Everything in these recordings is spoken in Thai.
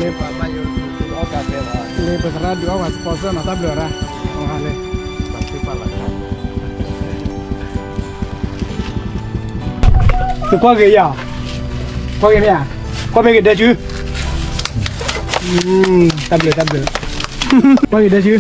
le pasará dua was sponsor na tab lora wale tu qua cái ya qua cái này qua bên cái đây chứ tab lửa qua cái đây chứ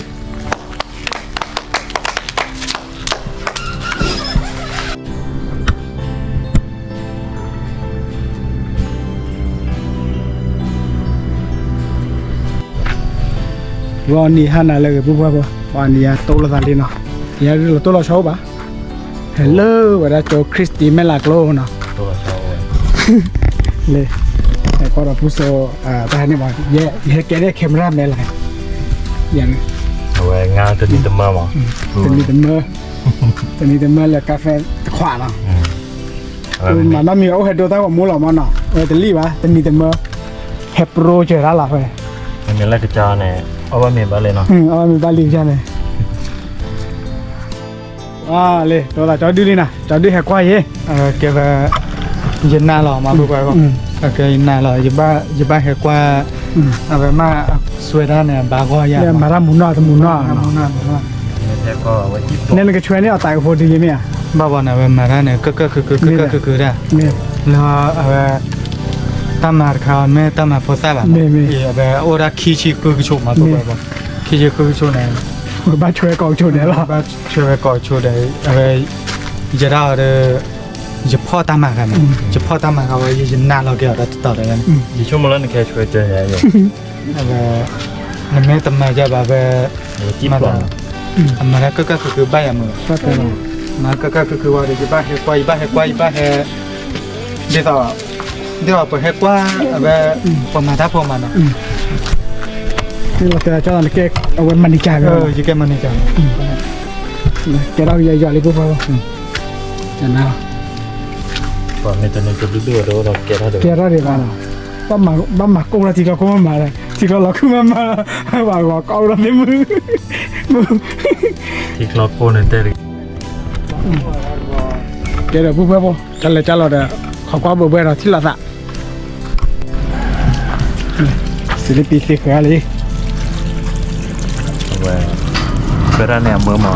วันนี้ฮันอะไรกับพวกเราวันนี้โตแล้วตอนนี้เนาะอยากเราโตแล้วชอบปะฮัลโหลวันนี้โจคริสตี้เมลักโลเนาะโตแล้วชอบเลยแต่ก็เราพูดโซ่แต่เนี่ยว่าเย่แกได้แคมราเมลักอย่างเอาไว้งานจะมีแต่เมื่อมั้งจะมีแต่เมื่อเลยกาแฟขวานเนาะมันมีเอาเห็ดโดตั้งกับมูหล่อมันเนาะแต่รีบวะจะมีแต่เมื่อเฮปโรเจอร์ละเว้ยมันมีอะไรกระจายเนี่ยเอาไว้เมียบ้านเลยเนาะเอาไว้เมียบ้านลิงใช่ไหมเลยตัวละจอดดูนี่นะจอดดูแหกกว่าเย่เก็บยินหน้าหล่อมาดูไปก่อนโอเคยินหน้าหล่อยิบบ้าแหกกว่าเอาไปมาสวยด้านเนี่ยบางก็ยังมาทำมุนนอแล้วก็ไว้ที่เนี่ยก็ช่วยนี่เอาตายกับโฟดีเนี่ยบ้าวันเอาไปมาด้านเนี่ยก็ได้แล้วเอาไปตั้มมาข่าวไม่ตั้มมาโพสต์แบบเอาไปโอราคีชีคือโชว์มาตัวไปก่อนคีชีคือโชว์ไหนบ้าช่วยกองโชว์เนี่ยหรอบ้าช่วยกองโชว์ได้เอาไปจะได้จะพ่อตั้มมากันจะพ่อตั้มมาเขาว่าจะน่าเราเกี่ยวกับต่อได้กันยี่ชั่วโมงแล้วนี่แค่ช่วยเจอแย่อยู่เอาไปมันไม่ตั้มมาจะแบบจิ้มปลามาแล้วก็คือบ้าอย่างมือมาก็คือว่าจะบ้าให้กว่าเดี๋ยวเปิดให้กว่าแบบพอมาถ้าพอมาเนาะนี่เราจะตอนเก๊กเอาไว้มันนิจาจะแกมันนิจาแกเราใหญ่ๆเลยพวกเราจะน่าก่อนในตอนนี้จะดูเราแกเราเดี๋ยวกันบ้ามากูเราที่เราก็มาเลยที่เราคือมาว่าเกาเราในมือที่เราโกนเตอร์แกเดี๋ยวพวกเราจันเราเดี๋ยวเขาก็บอกเราที่เราสักศิลปินเสียอะไรเอาไว้เพื่อนเนี่ยเมื่อมา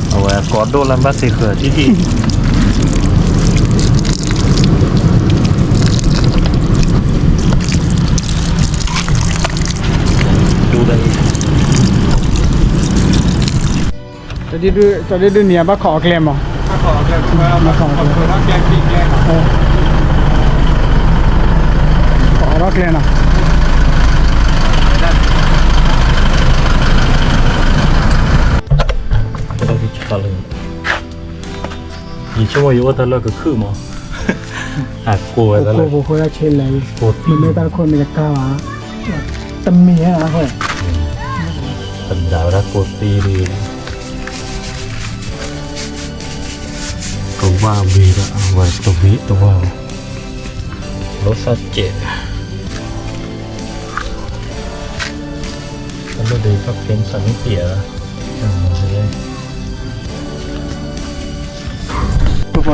เอาไว้กอดโดนลำบากเสียเขื่อที่ดูได้จะได้ดูเนี่ยบ้าขอแกลมอ่ะมาขอแกลมปีแกลมขอรักแกลมอ่ะเราที่ชอบเลยยี่ชั่วโมงอยู่ว่าแต่เราก็คือมั้งกลัวแล้วกลัวคนละเชนเลยมันไม่แต่คนมันจะกล้าตำเมียนะเฮ้ยเป็นดาวรักโกตีดีก็ว่าวีละเอาไว้ตัวว่ารสสัจเจแล้วดูก็เป็นสังเกตละเล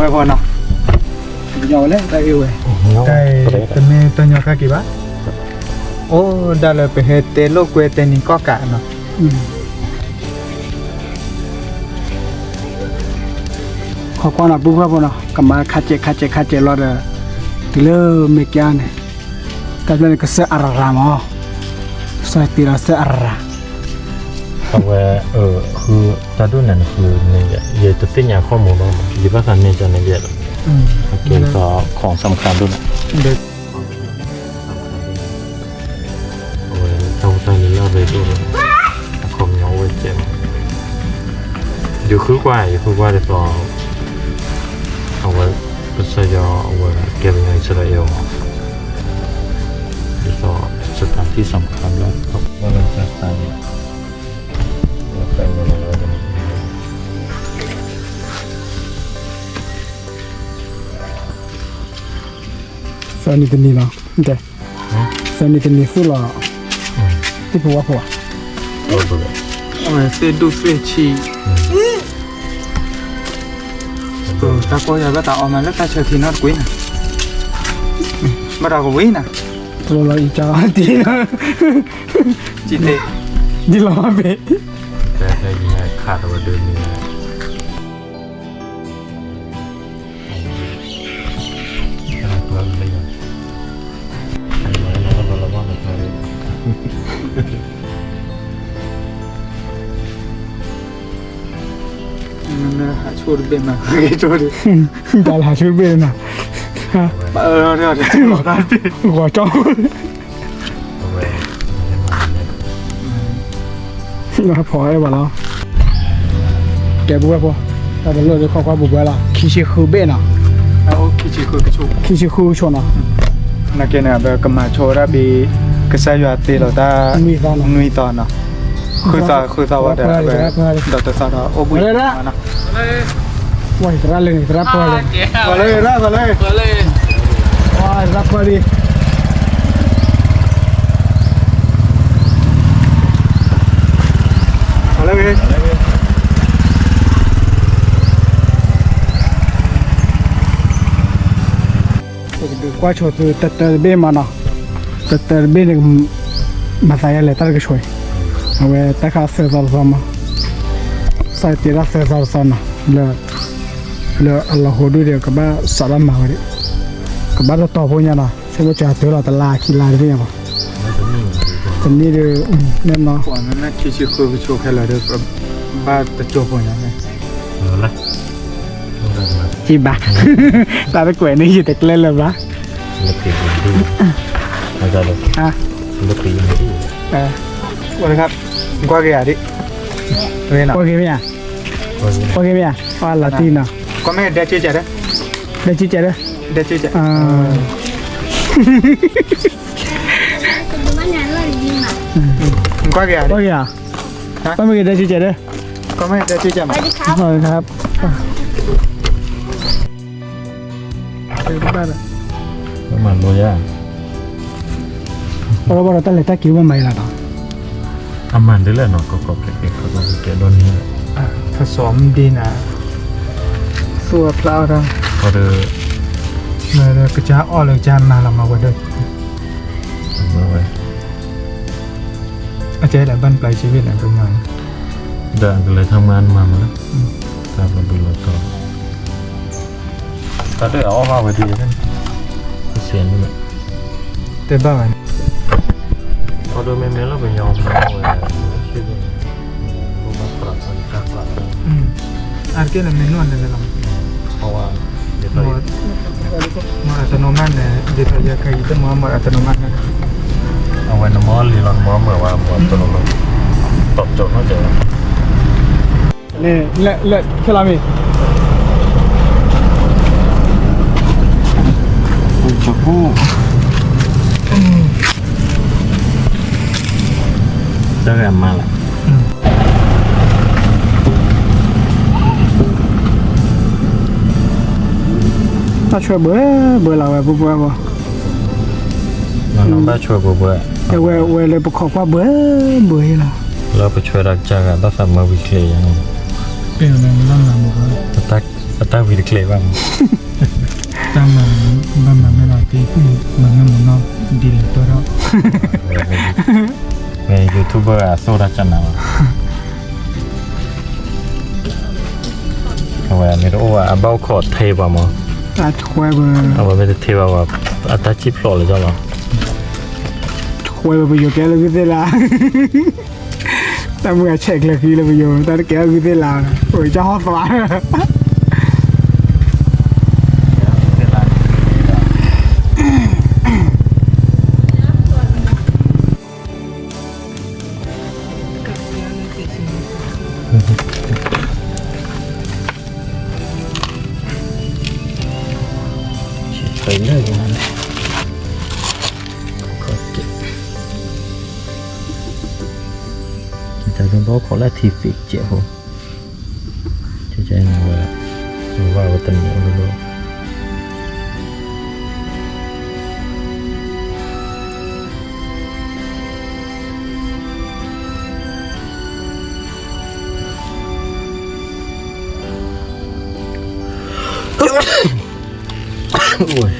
ยพอเนาะยาวเลยได้อยู่เว้ยได้ตัวนี้ตัวยาวกี่บาทโอ้ได้เลยไปเฮเตโลกเวเตนิก็กะเนาะขอความรับรู้ว่าเนาะกำมาคัดเจรอดเริ่มไม่แก่เนี่ยก็เลยก็เสียอะไรรามอ๋อสายตีเราเสียอะไรเอาไว้คือตาดูนั่นคือเนี่ยเยอะจะเป็นอย่างข้อมูลบ้างยี่ภาษาเนี่ยจะในเยอะเกี่ยวกับของสำคัญด้วยนะเอาไว้เท่าตอนนี้เราไปดูของเงาไว้เจ็บอยู่คือกว่าได้ต่อเอาไว้ก็จะยอเอาไว้เก็บในอิสราเอลที่ต่อสถานที่สำคัญแล้วครับว่าเราจะไปสนิทนี่เนาะเด็กสนิทนี่ฟูหล่อที่ผัวเส้นดูเส้นชีตาโกยาก็ตาออกมาแล้วตาเชื่อที่นัดกุ้ยนะมาเราก็วิ่งนะ ตัวเราอีจ้าดีนะ จิตเต ดีเราเบะ แต่ได้ยังไงขาดเอาไว้เดินนี่อะไรตัวอะไรอย่างอะไรแล้วก็ระวังกันเลย มันหาชูดเบมาชูด ดาราชื่อเบะนะฮะ เดี๋ยวหลอกได้ หัวจ้อง เอาไว้ นะพอไอ้บ้าแล้วแกบุ้ยพอแต่เป็นเรื่องที่ข้อความบุ้ยละคิชิคือเบะนะ เอาคิชิคือกระชู คิชิคือชนอ่ะ นักเกณฑ์แบบกมาโชว์ระบีกษายาตีเราได้นุยตอนเนาะคือตาว่าเดี๋ยวจะสอนโอ้บุญนะ ว้ายรับเลยรับพอเลย มาเลย ว้ายรับพอดี มาเลย กว่าโชว์แต่เบะมาเนาะแต่เบะเนี่ยมาใส่อะไรตั้งก็ช่วยเอาไว้แต่ข้าเสียสารสมาใส่ตีรักเสียสารสนะเลยอัลลอฮฺดูเดียวกับบ้าสารมาเลยกับบ้าเราต่อพวกนี้นะใช่ไหมจะตัวเราแต่ลาคิลาเรื่องป่ะตอนนี้เดี๋ยวแน่นอน ก่อนนั้นคิชิคือกระชูแค่เราเดี๋ยวบ้าจะจบหัวยังไง เอาละต้องการมา จีบ้าตาตะกวยนี่อยู่แต่เล่นเลยบ้า ศิลปินดูอาจารย์เลย อ่ะ ศิลปินดู วันครับกว่าแก่ดิเรียนอ่ะ โอเคไหมอ่ะ วันนี้ โอเคไหมอ่ะว่าลาตินอ่ะ ก็ไม่ได้ชี้แจง เดี๋ยวจีเจอเลย ได้ชี้แจง กว่าแก่ โอ ดิ เคอ่ะก็ไม่เดี๋ยวจีเจอเลย ก็ไม่ได้ชี้แจงมา ขอบคุณครับเป็นบ้านอ่ะ ประมาณโลย่า เราบอกเราตั้งแต่ตะกี้ว่าไม่ละต่อ อามันได้แล้วเนาะก็เก็บเขาต้องเก็บโดนนี้ ผสมดีนะสัวพลาวดัง พอเดิน เลยกระจาอ้อเลยจานมาเรามาวันเดิม มาไว้ อาจารย์หลายบ้านปลายชีวิตนะเป็นไง เดินก็เลยทำงานมาแล้วตามมาดูรถต่อตาเดินเอามาพอดีนั่นเสียนนี่แหละ แต่บ้าน พอเดินแม่ๆแล้วไปยอมแล้วเลยชื่อพวกมันปรับมันกลับ อาร์เกนเมนูอะไรกันล่ะ เพราะว่าเดี๋ยว มาอัตโนมัติเนี่ยเดี๋ยวจะใครจะมาอัตโนมัตินะ เอาไว้น้ำมอลลีลอนมอเหมือนว่าหมดตัวลงตอบโจทย์เข้าใจแล้ว นี่เละแค่ละมี จะพูดจะแรมมาละ ถ้าช่วยเบื่อเราแบบเบื่อบ่ น้องบ้าช่วยบัว แต่เวเลยประกอบว่าเบื่อละ เราไปช่วยรักจากกันต้องทำมาวิเคราะห์ยัง เป็นอะไรบ้างนะบอกว่า ตักวิเคราะห์บ้าง ตั้งมันบ้านมันไม่รอตีมันไม่หมุนนอกดีเลยตัวเรา ในยูทูบเบอร์โซดาจันนะเอาไว้ไม่รู้ว่าเบ้าขอดเทปมั้ง อาช่วยเบื่อ เอาไว้ไม่ได้เทปว่าอัตราชิปโหลเลยจ้าหรอ ช่วยไปอยู่แกเลยพี่เตล่าแต่เมื่อเช็คเลยคือเลยไปอยู่แต่แกพี่เตล่าโอ้ยจะฮอตสวรรค์ไปเลยอย่างนั้นก็เก็บจะเป็นเพราะเขาละทีฟิกเจ้าผมจะใจหนูว่าตันเหนียวเลยโอ้ย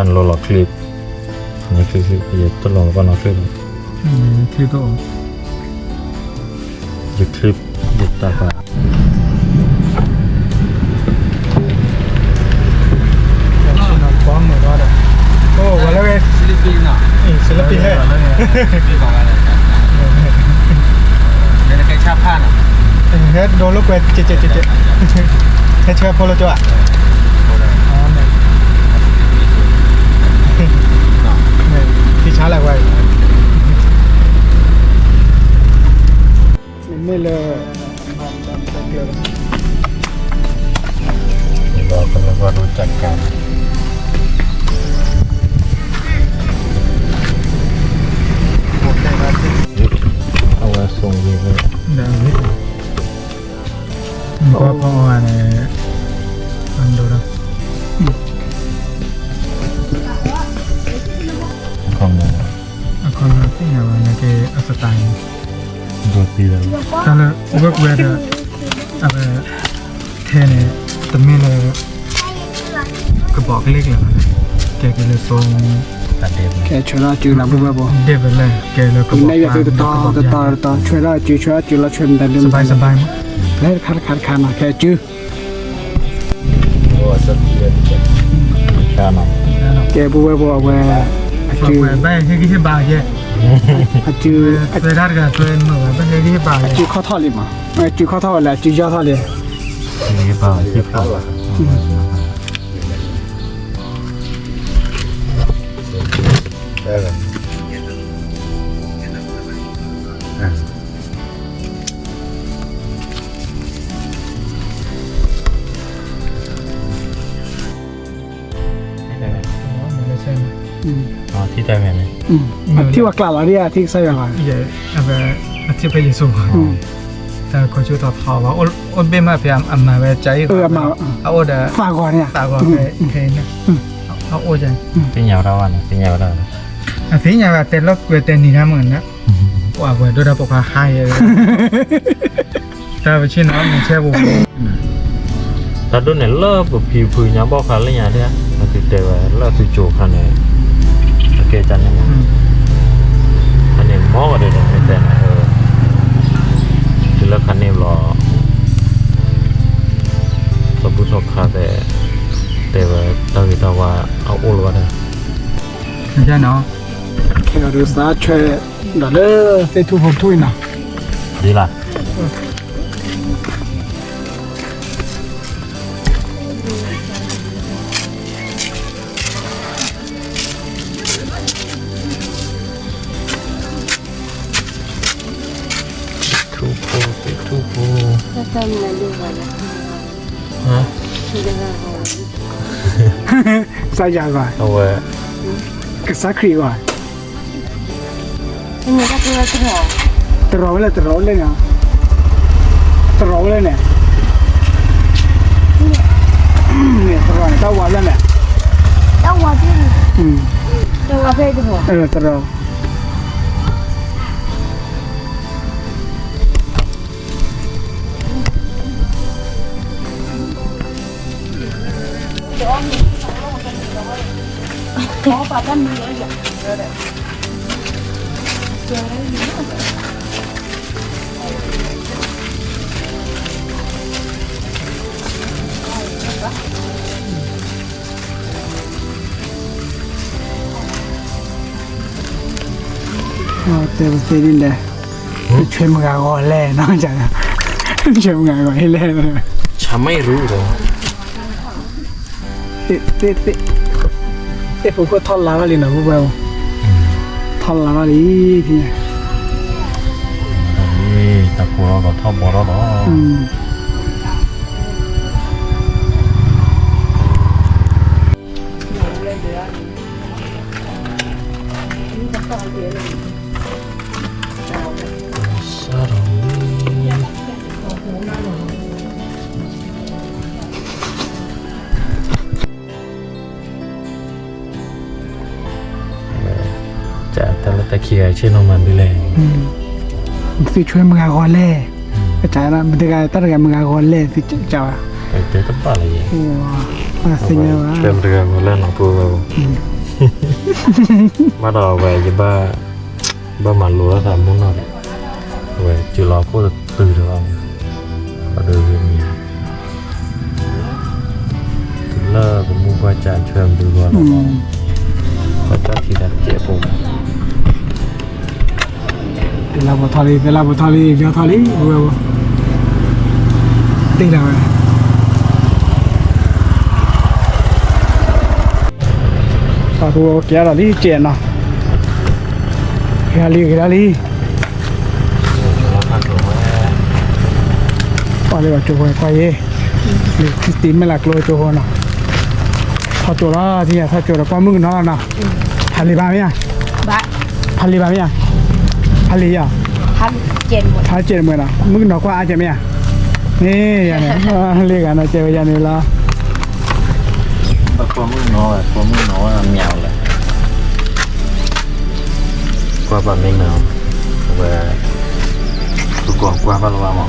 กันโลลคลิปนี่คือต้นลงก็นอคลิป ที่ตัว ยึดคลิปยึดตาปา ฟ้องเหมือนว่าโอ้วันแล้วไงศิลปินอ่ะศิลปินเลยพี่บอกอะไรในใครชาผ่านอ่ะเฮ็ดโดนลูกเวทเจ๊เฮ็ดเชื่อพลจ้ะที่ช้าอะไรไว้ไม่เลย เราก็เรียกว่ารู้จักกันเอาไว้ส่งดีเลย ดังนิดก็พอเนี่ยอันดูนะ ของมัน คนที่เนี่ยวันนี้ก็อัศจรรย์ ดูดีเลย แต่ละเวิร์กเวทอะไรเทเนี่ยแต่ไม่เลยก็บอกเล็กเลยนะแกก็เลยส่ง ตัดเด็บ แค่ช่วยเราจืดนะพูดแบบว่า เด็บเลยแกเลยก็บอก ในอย่างตัวต่อช่วยเราจืดเราช่วยมันได้ สบายมั้ย แล้วขาดนะแค่จืด โอ้สักเดือนจะชาหน่อย แกพูดแบบว่าบอก จืด ว่าไปให้กี่บาทเยอะ จืด ไปได้กันตัวเมื่อไปให้กี่บาท จืดข้อท่อเลยมั้งจืดข้อท่อแหละจืดยอดท่อเลย นี่ป่าที่ป่าได้เลยที่ได้ไหมเนี่ย ที่ว่ากล่าวเนี่ยที่ใส่ยังไง เยอะอะไรที่ไปยิสูแต่คนชื่อต่อทอว่าอ้นเป็นมาพยายามอันมาไว้ใจมาเอาเดอ ฝากก่อนเนี่ย ฝากก่อนเพลงนะเอาโอ้ใจ เป็นยาวเราอ่ะเป็นยาวเรา อันที่อย่างแบบเต้นรถเวทเต้นนี่นะเหมือนนะว่าเวทด้วยระบบพาค่ายเลยแต่ไปชิ้นน้องมันแช่บุก แต่ดูเนี่ยเลิกแบบผิวผืนยังบอกกันเลยอย่างเนี้ยมันติดเตะไว้เลิกติดโจกันเนี่ยโอเคจันยังอันนี้มอกเลยไม่แต่นะคือเลิกคันนี้รอสมบูรณ์สกคาแต่ว่าตาว่าเอาโอลวะเนี่ย ไม่ใช่เนาะ แค่รู้สึกช่วยเดี๋ยวเสียทุกผมทุยนะ ดีล่ะทุกโป Kita melalukanฮะ dengan orang. ใส่ยาก่อน เอาไว้ กระซักครีก่อน Ini tak keluar terus. ตรอเลยเนี่ยตรอเลยเนี่ยเนี่ยตรอเต้าวันแล้วเนี่ย Tahu apa ni? Tahu apa itu? ตรอ Oh, padan ni aja. แต่เสียดินเลยช่วยมึงก่อนแล่น้องจังช่วยมึงก่อนให้แล่เลย ฉันไม่รู้เลย เอ๊ะผมก็ทอดลาวเลยนะพวกเราทอดลาวเลยทีนี้ นี่ตะกัวก็ทอบบอลหรอจะแต่ละตะเคียนเช่นน้องมันดีเลย สิช่วยมึงก่อนแล่กระจายละมันจะกลายตั้งแต่มึงก่อนแล่สิเจ้า แต่เจอตั้งป่าอะไรอย่าง ว้า สิงห์วะ เชื่อมเรือมาเล่นหนังปูเรามาดอกแหวจะบ้ามันรัวสามมุ้งนอนแหวจุฬาพูดตื่นหรือเปล่าก็เดินมีถึงเลิกผมมุ่งว่าจะเชื่อมดูว่าเราก็จะทีดันเจ็บผม เวลาบทอลีเลี้ยวทอลีเว้ยตีแล้วพอตัวแกเราลีเจนเนาะแกลีพอเลยว่าจูหัวควายเย่หรือคริสตินไม่หลักโลจูหัวเนาะพอตัวละที่ถ้าจูแล้วก็มึงเนาะพันลีบาไหมอ่ะ บ้า พันลีบาไหมอ่ะพันลีอ่ะ พันเจนหมด พันเจ็ดหมื่นอ่ะมึงเนาะก็อาจจะไหมอ่ะนี่อย่างนี้เรียกกันนะเจออย่างนี้ละ qua mức nó nghèo lại qua bản mình nào về tôi còn qua bao lâu mà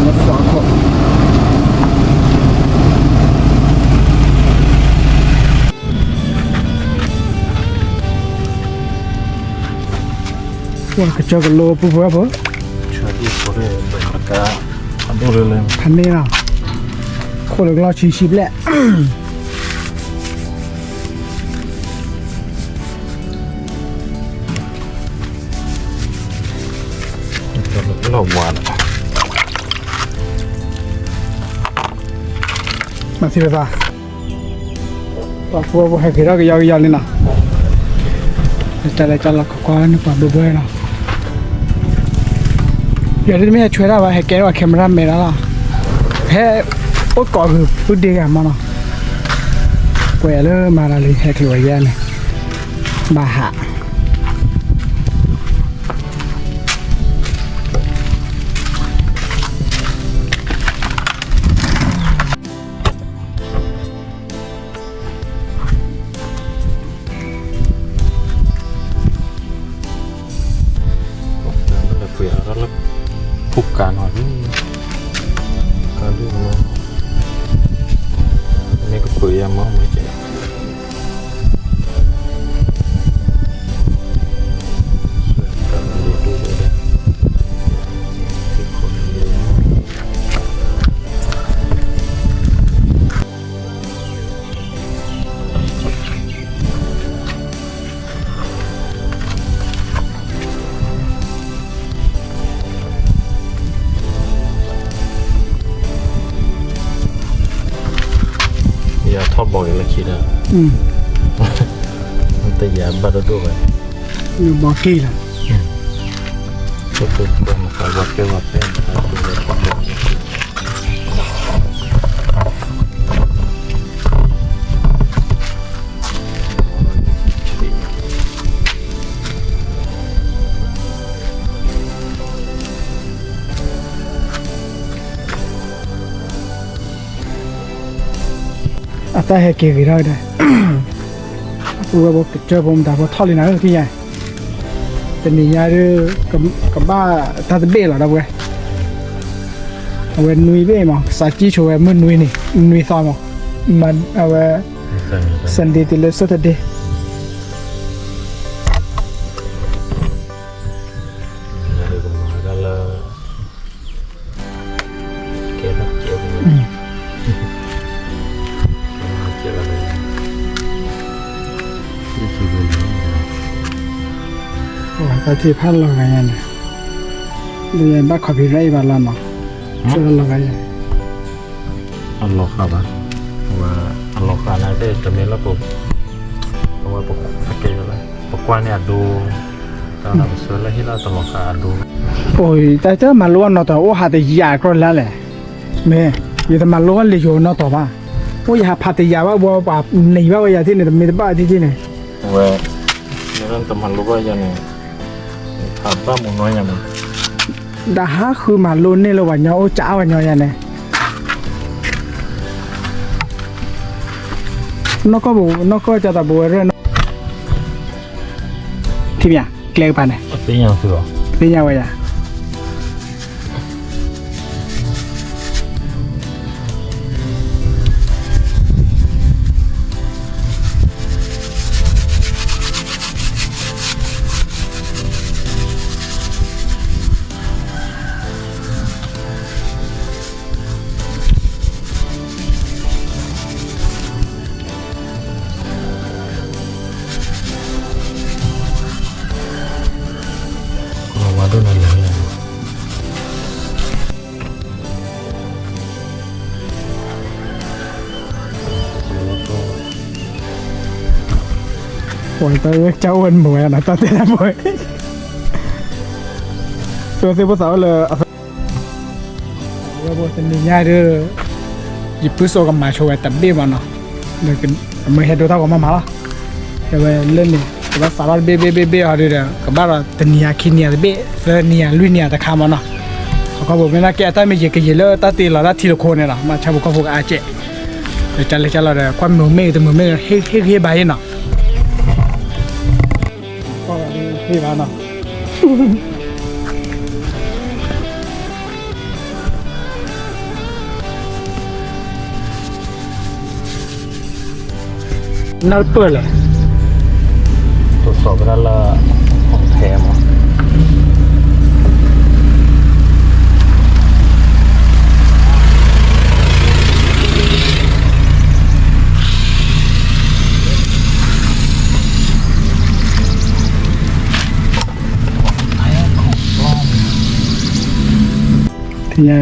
nó xóa khổ wah kecil kalau apa apa jadi sore mereka ambil lem panen lah kalau kalau cicip leh itu lo buat masih berapa apa apa kira ke jauh ni lah चला कौन पाप बोए ना यार मैं छोड़ा हुआ है कैमरा कैमरा मेरा ला है वो कॉल वो देगा माना कोई अलग मारा ले है कि वही है बाहा phục cả nó cả lúc nó này có phơi em máu mấy cái thọ bồi là khi đó tay giả bắt đầu đuổi nhưng bỏ kỳ là tôi mà phải vật cái आता है के गिरा है पूरा वो पिक्चर बम दा वो थॉली ना की हैแต่นี่ยาเรื่องกับบ้าตาตะเบ้หรอนะเว้ยเอาไว้นุยเบ้มั้งสาจีโชว์มันนุยนี่นุยซ้อมมั้งมันเอาไว้ซันเดย์till Saturday cái thì phát là cái này bây giờ bác khỏi bị rây vào làm mà cho nên là cái này ăn lọc hả bạn và ăn lọc hả này để cho mình là bộ và bộ cái này bộ quan này đồ tao làm sửa lại hết là tao lọc hả đồ ôi tại sao mà luôn nó tao ô hạt thì già con lá lẻ mẹ giờ tao mà luôn lấy chỗ nó tao ba ô giờ hạt thì già quá bao bao này bao giờ thế này mình bao thế này và nên tao mà lúc bây giờ này hạt ba một nói nhà mình đã hát khứ mà luôn nên là vào nhau cháo vào nhau nhà này nó có bộ nó có cho ta bộ rồi thì nhỉ kêu bạn này Tí nhau sửa đi nhau vậy à Waduh nanya. Ôi tôi cháu anh mùi là tao tên là mùi tôi sẽ bắt đầu là tôi sẽ đi nhai đưa dịp bữa sau cầm máy show tập đi vào nó được mới hết đồ tao có mà đó rồi lên đi cái bác sao bê ở đây là các bác là tình nhà khi nhà bê giờ nhà lui nhà ta khám nóเขาก็บอกไม่น่าแก่ตาไม่เยอะก็เยอะเลยตาตีเราได้ทีละคนเนี่ยนะมาชาวบุคคลอาเจเลยจัดเราเลยความมือไม่แต่มือไม่เฮ้ใบเนาะก็ที่บ้านเนาะน่าเปิดเลย ตรวจสอบแล้วละของแท้มั้งทีนี้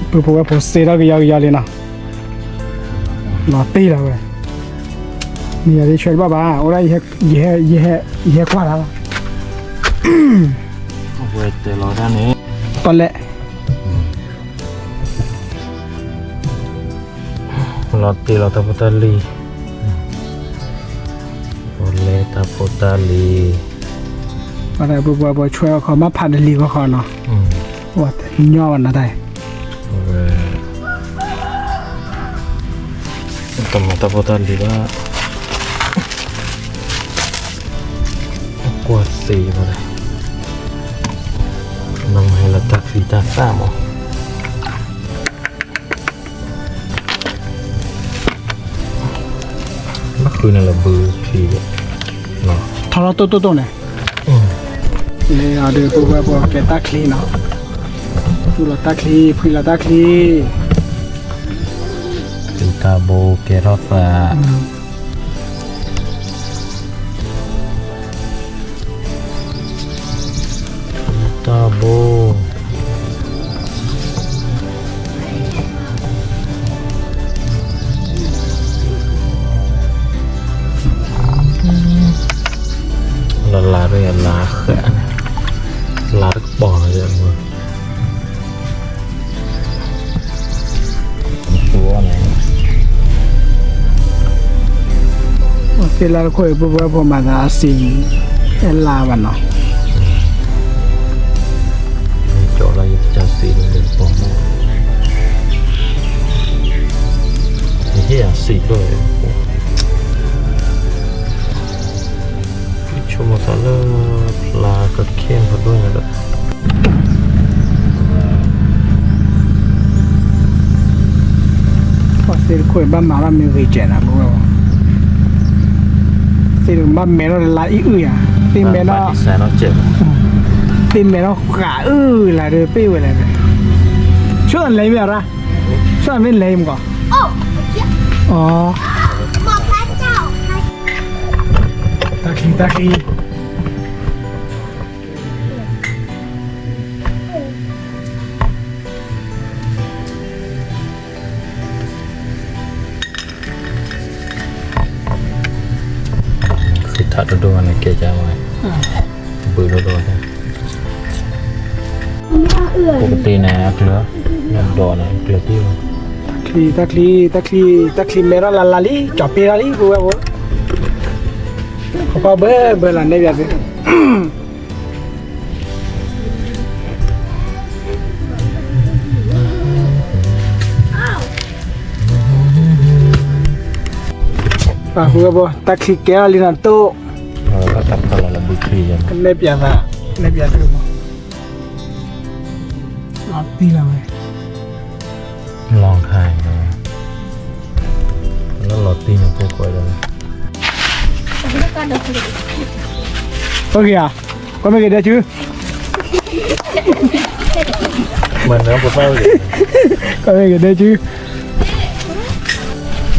เพื่อพวกผมเสียแล้วก็ยาวๆเลยนะหล่อตีแล้วเลยนี่อะไรช่วยบ้าๆโอ้ยเหี้ยกว่าแล้ว โอ้ยเจอเราด้านนี้ ตอนแรก เราตีเราตาโปตาลีโอเลตาโปตาลี อะไรบัวช่วยเขามาพันลีก็เขาเนาะว่าแต่ย่อวันน่ะได้ โอ้ยตาโปตาลีว่ากวาดสีมาเลยน้องให้เราตักสีตาซ่ามั้งเมื่อคืนเราเบอร์สีเนาะ ทอร์โตเนี่ยเลยเอาเดี๋ยวบัวแกตาคลีเนาะดูละตาคลีพูดละตาคลี สีตาโบเกรอฟาตาโบลาเรียนลาเขื่อนลาตะบ่อเลยมึงชัวร์ไหน เสร็จแล้วคุยบัวมาได้สิเอลาวันเนาะ chỗ là cho xin được bỏ mồ thế là xịt rồi cho một số là cực khen thật đôi là đượcพอเสร็จคุยบ้านมาแล้วมีวิจัยนะบัวเสร็จบ้านแม่เราละอีอ่ะที่แม่เรา xe nó chậm tin mẹ nó cả là được tiêu rồi này cho anh lấy về ra cho anh lên lấy một có một lá chảo ta khi khi thật đồ này kể cho mày bự đồ nha ปกตินะเกลือยังโดนเกลือที่ตะคลีเมราลาลีจอบเปราลีบัวเขาก็เบอร์หลังได้แบบนี้ ป่าหัวบ่ตะคิแกลินาโต ก็ตัดตลอดละบุตรียัน กันเล็บยาละเล็บยาคือบ่อ๋อตีแล้วเว้ย ลองถ่ายนะแล้วเราตีอย่างพวกกวยเลย có kìa có mấy cái đây chứ มันเนื้อปลาเต้าเลย có mấy cái đây chứ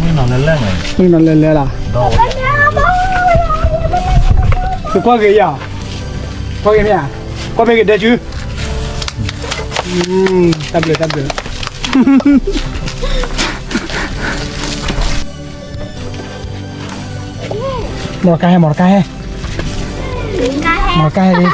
ไม่นอนเล่นๆเลย nhưng nó lên lên là ดอก thì có cái gì à có cái gì à có mấy cái đây chứ tập được mỏ cay mỏ cay mỏ cay đi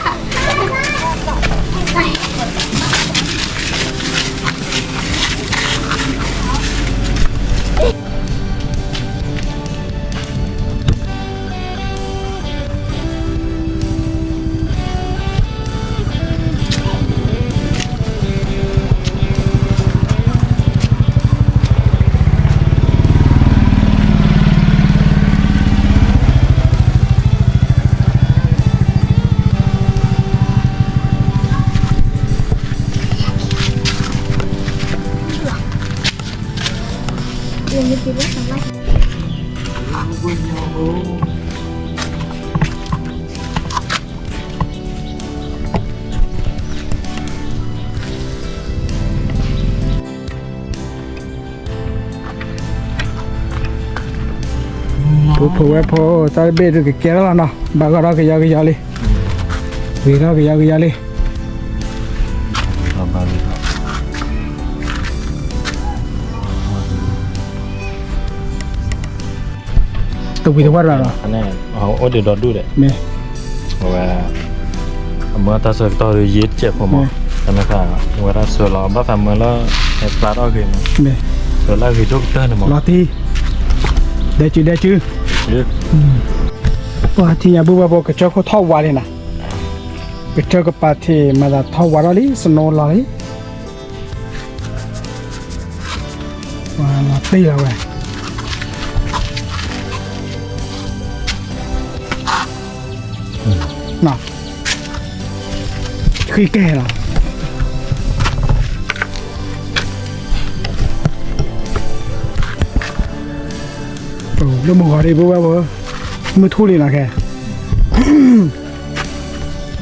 Yang itu sama. Phụ ta biết được cái kia đó nó bà có đó cái giờ đi vì đó cái giờ đi เราบาลีครับ tụi vì quá rồi อันนี้เอาโอ้เดี๋ยวดอดดูเด็ mẹ เพราะว่าเมื่อตาเสือกต่อหรือยึดเจ็บผมอ่ะแต่ไม่ค่ะเวลาเสือเราบ้าทำเมื่อแล้วให้ปลาดออกขึ้น mẹ เสือแล้วคือจุกเต้นนะมั้ง lo thi để chứ ยึด ว่าที่ยาบุบบอกระเจ้าเขาท่อวาเลยนะกระเจ้าก็ปาที่มาจากท่อวาเลยสโนว์เลยว่าเราตีแล้วเว้ยน่ะคือแก่แล้วโอ้แล้วมึงอะไรบุบบอกมือทุ่เลยนะแก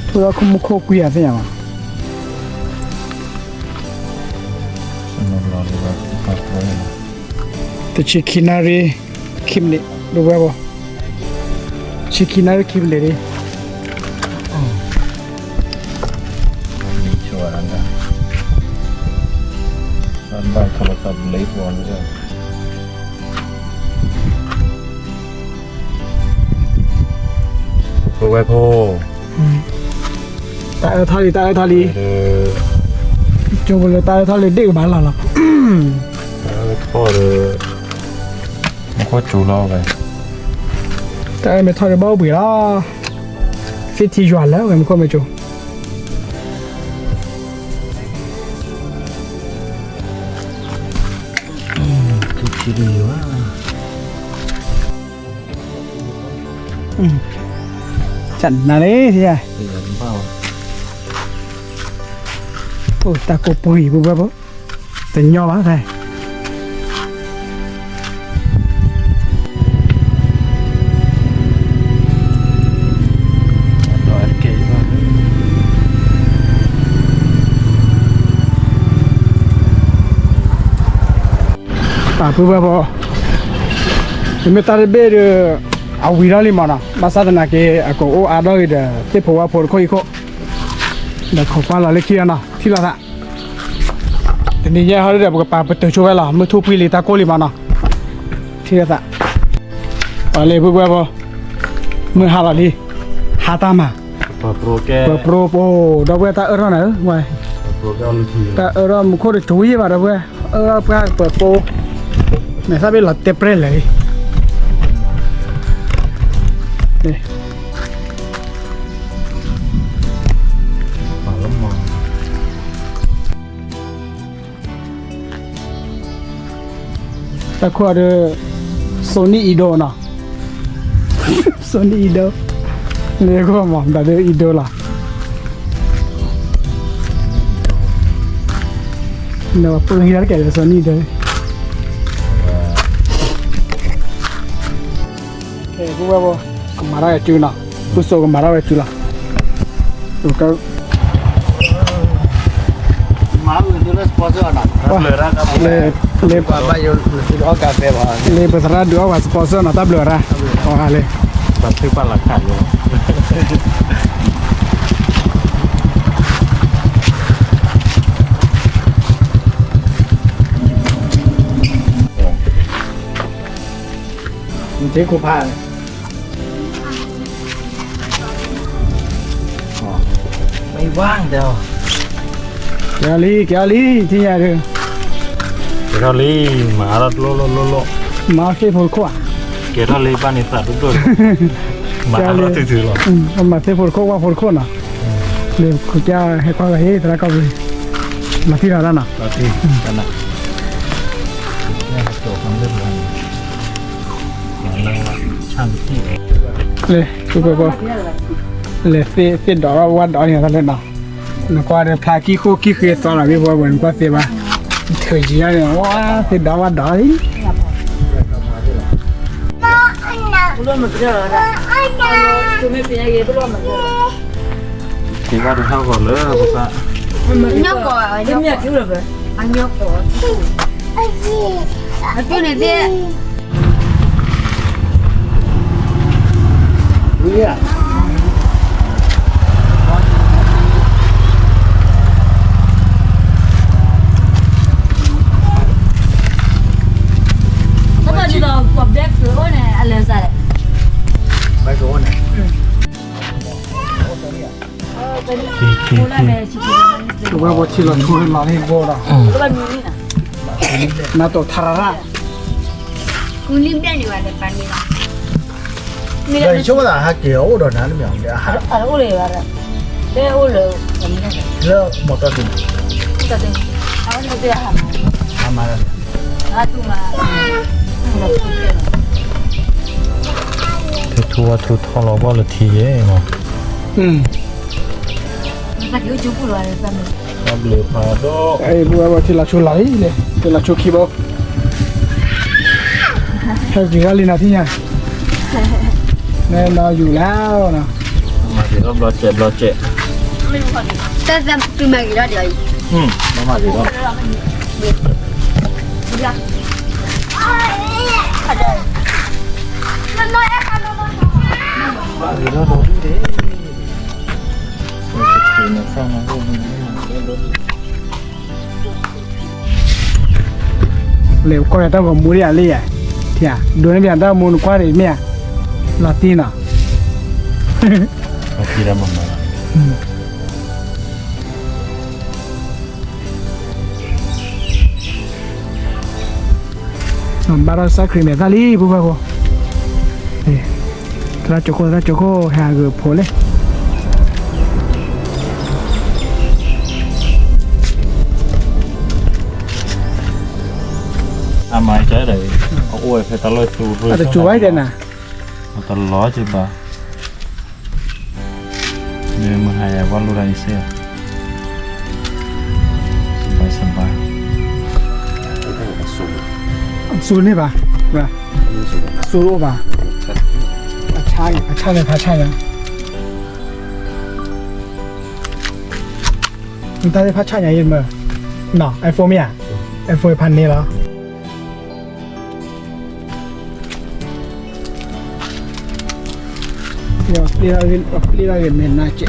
ทุ่แล้วเขามุขกุยอะไรอย่างอ่ะ สนุกรอเลยว่าตัดไว้ แต่ชิคินารีคิมนี่ดูว่าบ่ชิคินารีคิมเลยดิ มีชัวร์นั่นนะร้านบ้านโทรศัพท์เล็กบอลด้วยพวกไว้พ่อ ตายทอลี จงบนเลยตายทอลีเด็กบ้านเราหรอ พ่อเลยมันก็จูเราไป ตายไม่ทอลีเบาเบื่อแล้วฟิตที่จวนแล้วมันก็ไม่จู ทุกทีดีว่า จันนั่นเลยที่ไง เปลี่ยนเปล่า โอ้ตาโกปุยบุบบ่แต่ย่อมาใช่ ร้อยเก๋มาก ป่าบุบบ่ไม่ตายเบรเอาวิราลิมานะมาสัตว์นักเอก็โอ้อาดอยเดเทพว่าพอค่อยก็เด็กของฟ้าเราเล็กที่นะที่ละแต่นี่แย่เขาเดี๋ยวบอกป่าไปเตะช่วยละมือทุบพิลิตาโกลิมานะที่ละอะไรบุบบ่มือหาละลีหาตามา เปิดโปรแก โปรโปดอกเวตาเนะไว้ โปรแกเอาลูกที ตามันโคตรถุยมาดอกเวเปิดโปเนี่ยซาเบลเตเปรเลยนี่ มาแล้วมา แต่ขวดโซนี่อีโดนะ Sony Ido. Dia kau mah dah ada Ido lah. Nama penghidar kayak Sony Ido. Eh, gua bawa kemarau ya cuna. Pusok kemarau ya cuna. Tu kau. Malu itu lah sponsor ada. Le Apa yo lo kafe bah. le besar dua was sponsor nata blora. Oh ale. บันทึกปันหลักฐานอยู่ Mình thấy cô pha này. Mày vang đâu. Kéo ly, thì nhà được. เกทอรี่หมาละโลโลโลโล Mà cái phổi khô à? เกทอรี่บ้านนี้สัตว์ทุกตัวหมาละถือๆหรอ Mà cái phổi khô qua phổi khô nào. Để cô cha hay qua cái hết ra câu gì. Mà thì nào ra nào. เราที่กันนะเนี่ยโจทย์ความเรียบร้อยอย่างนั้นช่างที่ Lê, cô. Lê xe đỏ qua đỏ này ra lên nào. Nó qua đây pha kí khô kí khê to là biết qua vẫn qua xe ba. Thời gì này quá xe đỏ qua đỏ ấy. Belum betul lah. Cuma punya gitu belum betul. คิดว่าจะเท่าก่อนเลยภาษา Nyoko, Ini ya kira ber. Nyoko. Aku ni dia. Iya. Apa juga objek tu ni alam sana. Baik kau ni. Mula macam Cô qua bộ chỉ là thu lên lò lên vô đó. tu kan muni na. Nó tổ thara. Kulim dia ni ada pani lah. Rồi số là hai kiểu rồi nè nó miệng Ada ada ule ada. Dia ule kami ni. Nó một cái gì Kita tu. Awak ni dia ham. mà Atu mah. ทัวทุทอลอบอลทีเย่มา Tak kira cukup lah sana. ครับเหลือพาโด Ai bua bộ chỉ là chú lấy này. Chỉ là chú khí bộ. Theo chỉ ra lên nào thì nhỉ? Nên nó dù lao nè. มาสิครับรอเจ็บ Kita cuma kita dia. มาสิครับ Dia. Ada. Nona akan nona. มาสิครับโดนดิมันจะคืนมาสร้างมาพวกนี้ Liệu coi tao vào mua đi à li à? Thì à, đứa này tao mua qua để mẹ. Latina. มาทีละมันมา Bara sacri me dali bu ba ko. Tra choco ha ge phole. อามาใช้เลยเอาอวยไปตลอดจูด้วย Ada cuai dia na. ตลอดจีบะเนี่ยมือหายวันรู้ไรเสียสบาย Su ni ba. Ba. Su ro ba. Acha ne pha ya. Ni ta de pha ya yin ma. No, iPhone me à. iPhone พันนี่เหรอ Lira que me nache.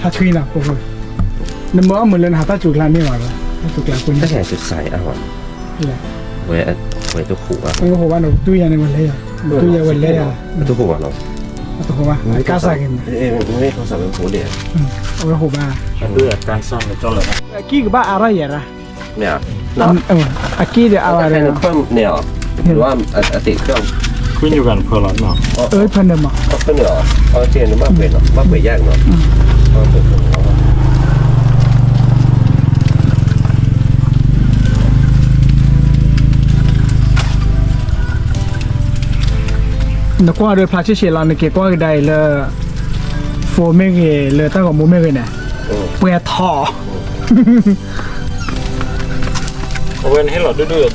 Ta chui na ko. Nó mở một lần hạt ta chụp lại mới vào rồi. Ta chụp lại quân. ตั้งแต่สุดใสอ่ะวะ Là เว้ยตัวขู่อ่ะ con hồ ban đầu tui nhà này một lấy à. Tui nhà một lấy à. ตัวขู่อ่ะเนาะ Tui hồ ba. Cá sa cái. ไม่โทรศัพท์เป็นขู่เนี่ย Ôi hồ ba. ๆด้วยการซ่อมในจอเลยนะ Aquí cái ba ara ya ra. เนี่ยเนาะ Aquí de เอา ara แค่ ra. เพิ่มเนี่ยหรือว่าติเครื่อง ขึ้นอยู่กันเพลอเนาะ Ơi phân được mà. เอาเครื่องเนี่ยเอาเทียนมากเป็นเนาะมากเป็นยากเนาะเอาเป็น Ê 那光的爬起些了，那给光个带了，佛没给了，但个没没给呢，不要套。 เอาเว้นให้เราดื้อๆ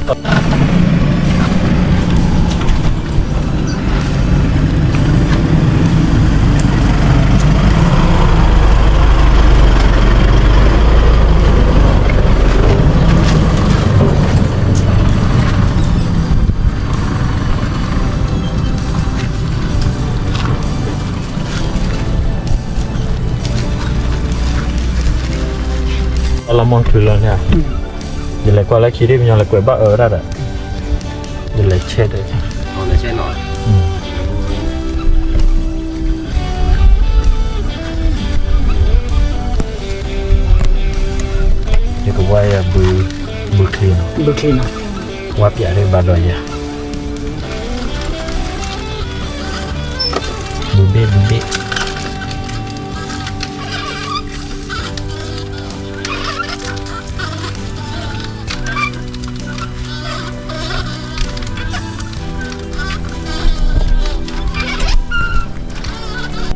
เรามองถือแล้วเนี่ยยังไงกว่าแล้วคิดได้เป็นยังไงกว่าบ้าได้อะยังไงเช็ดเลย เอาเลยใช่หน่อย นี่ก็ว่าบือคลีน 不可以呢。 ว่าเปียได้บาดเลยอ่ะบูเบ้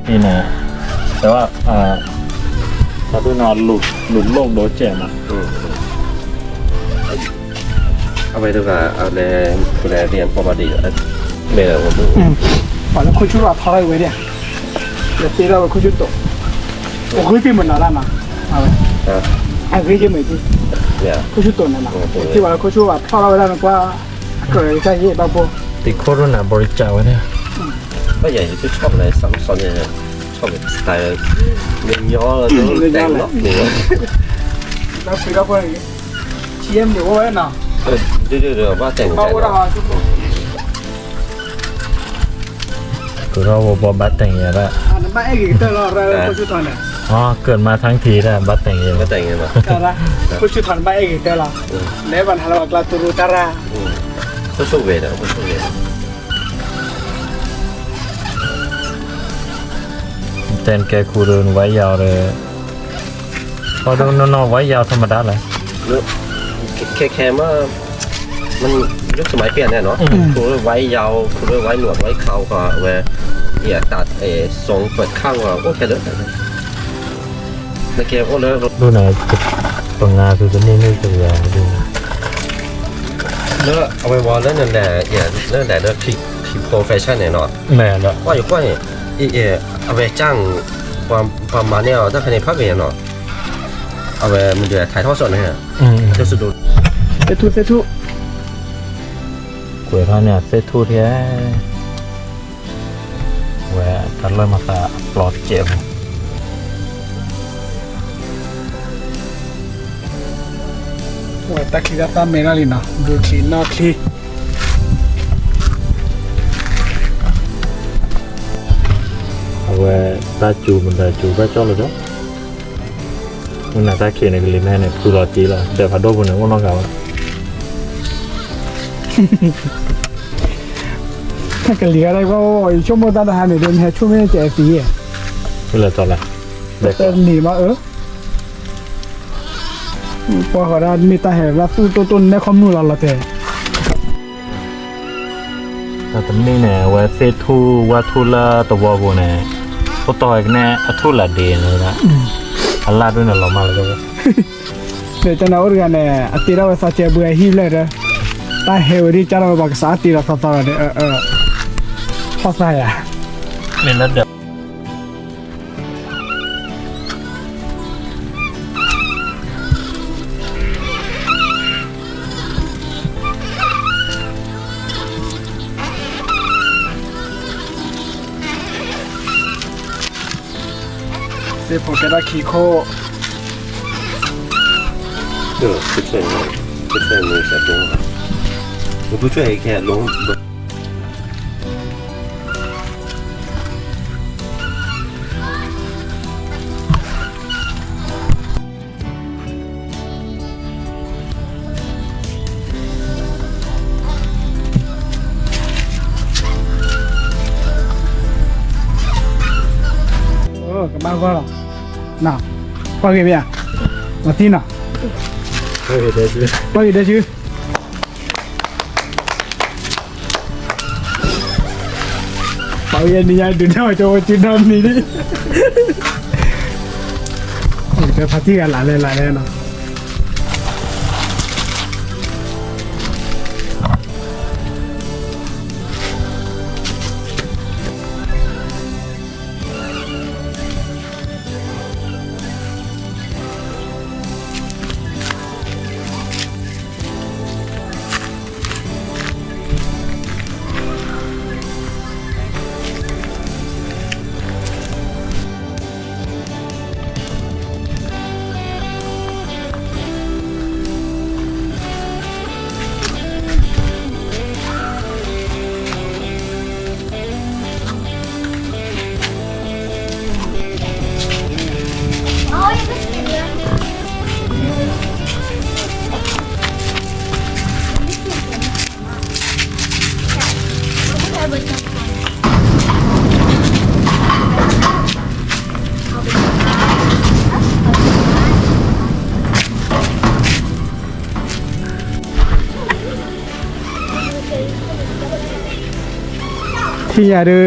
นี่นะแต่ว่าถ้าดูนอนหลุดโลกโดนแจมอ่ะ เอาไปดูกันเอาเลยคุณเรียนปกติไม่เลยผมดู 反正快去了，掏了一回的，也背到了快去走。我回去没拿了嘛，啊，还回去没去， เนี่ย 快去走了嘛。去完了快去吧，泡了那个瓜，个人在夜包不？ ติดโคตรหนาบริจาคไว้เนี่ย ก็อย่างที่ชอบเลยซ้ำซ้อนเนี่ยชอบสไตล์เงี้ยย้อแล้วแต่งเนาะหนู 那回到过来，体验没我呢， เดี๋ยวว่าแต่ง 包 ใจ 我的哈就不。 คือเราบอบัตแต่งอย่างละ 啊，那买一个得了，快去团的， อ๋อเกิดมาทั้งทีได้บัตแต่งอย่าง ก็แต่งไงมา 得了，快去团买一个得了，来晚还了我拉走路得了。 ก็ช่วยเวทก็ช่วยเวท แต่แกคูเดินไว้ยาวเลยพอโดนนอนไว้ยาวธรรมดาเลย แล้วแค่ว่ามันยุคสมัยเปลี่ยนเนี่ยเนาะคือไว้ยาวคือไว้หนวดไว้เขาก็เวอย่าตัดทรงเปิดข้างว่าโอเคเลยแล้วแกก็เลย ดูไหนปังงาคือจะนี่ตัวอย่างดู แล้วเอาไปวอลแล้วนั่นแหละอย่านั่นแหละแล้วที่โปรเฟชั่นเนี่ยเนาะ แม่ละ ว่าอยู่กว่าเนี่ยเอาไปจ้างประมาณเนี่ยถ้าใครในภาคเรียนเนาะเอาไปมันจะถ่ายทอดสดนะฮะจะสุด c'est tout。 กล้วยท่าเนี่ยเซทูเทียแหวะตัดเลยมาตาปลอดเจ็บ 我打开个大门那里呢，不开那开。 เอาไว้ตาจูมันตาจูก็จ้องเลยจ้ะมันน่าตาเขียนในกลิ่นแม่เนี่ยคือรอจีละเดี๋ยวพัดโดบุญเนี่ยว่าน้องเก่า 那个里那个ชั่วโมงตั้งแต่หันเดินแค่ชั่วโมงเจ็ดปี เวลาตอนละเด็ก แต่หนีมาพอเขาได้มีตาเห็นแล้วตู้ต้นในคอมนูเราละแต่ แต่ตอนนี้เนี่ยว่าเซทูว่าทุละตัวบุญเนี่ยพอต่อยกันเนี่ยทุละเดนเลยนะอัลลาด้วยเนี่ยเรามาเลยจ้ะ เดี๋ยวจะน่าอุกันเนี่ยตีเราสัจจะเบื่อหิวเลยนะตาเฮวดีจ้าเราบอกสาตีเราสัตว์เนี่ยพอใส่อะ นี่แล้วเดี๋ยว เดี๋ยวผมจะได้ขี้โค 不劝你，不劝你小兵了。我不劝一看龙不。干嘛过了？那，包给别，我听了， เฮ้ยเดี๋ยวดู 包给他去。bảo yên đi đừng nào cho chín năm đi đi cái phát triển lại đây nóที่อย่าดื้อ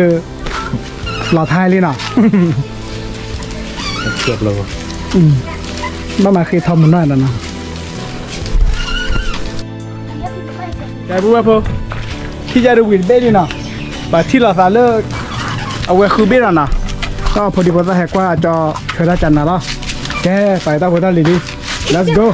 หล่อไทยเลยเนาะ เกือบแล้ว บ้ามาคือทำมันได้แล้วนะแต่พูดว่าพอที่จะดูวินเบ้ดีเนาะแบบที่เราสาเลิกเอาไว้คือเบ้แล้วนะก็พอดีพอจะแหกว่าจะเคยได้จันนะล่ะแกไปตั้งพอได้เลยดิ let's go